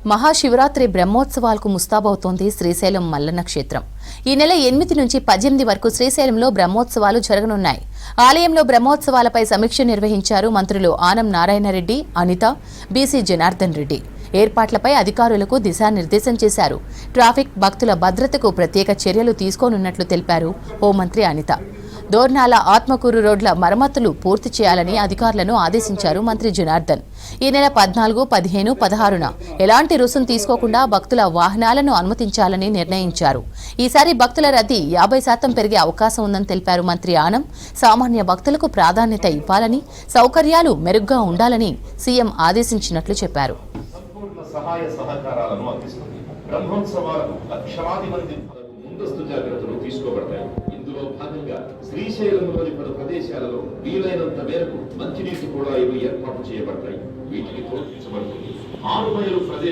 మహాశివరాత్రి బ్రహ్మోత్సవాలకు ముస్తాబవుతోంది శ్రీశైలం మల్లన్న క్షేత్రం. ఈ నెల 8 నుంచి 18 వరకు శ్రీశైలంలో బ్రహ్మోత్సవాలు జరగనున్నాయి. ఆలయంలో బ్రహ్మోత్సవాలపై సమీక్ష నిర్వహించారు మంత్రులు ఆనం నారాయణరెడ్డి, అనిత, బీసీ జనార్దన్ రెడ్డి. ఏర్పాట్లపై అధికారులకు దిశానిర్దేశం చేశారు. ట్రాఫిక్, భక్తుల భద్రతకు ప్రత్యేక చర్యలు తీసుకోనున్నట్లు తెలిపారు హోంమంత్రి అనిత. దోర్నాల, ఆత్మకూరు రోడ్ల మరమ్మతులు పూర్తి చేయాలని అధికారులను ఆదేశించారు మంత్రి జనార్దన్. ఈ నెల 14, 15, 16న ఎలాంటి రుసుం తీసుకోకుండా భక్తుల వాహనాలను అనుమతించాలని నిర్ణయించారు. ఈసారి భక్తుల రద్దీ 50% పెరిగే అవకాశం ఉందని తెలిపారు మంత్రి ఆనం. సామాన్య భక్తులకు ప్రాధాన్యత ఇవ్వాలని, సౌకర్యాలు మెరుగ్గా ఉండాలని సీఎం ఆదేశించినట్లు చెప్పారు. సహాయ సహకారాలను అందిస్తుంది. బ్రహ్మోత్సవాలకు లక్షలాది మంది ముందస్తు జాగ్రత్తలు తీసుకోబడతాయి. ఇందులో భాగంగా శ్రీశైలంలోని పలు ప్రదేశాలలో వీలైనంత మేరకు మంచినీటి కుళాయిలు ఏర్పాటు చేయబడతాయి. వీటికి తోడ్పించబడుతుంది 6 మైలు ప్రదేశం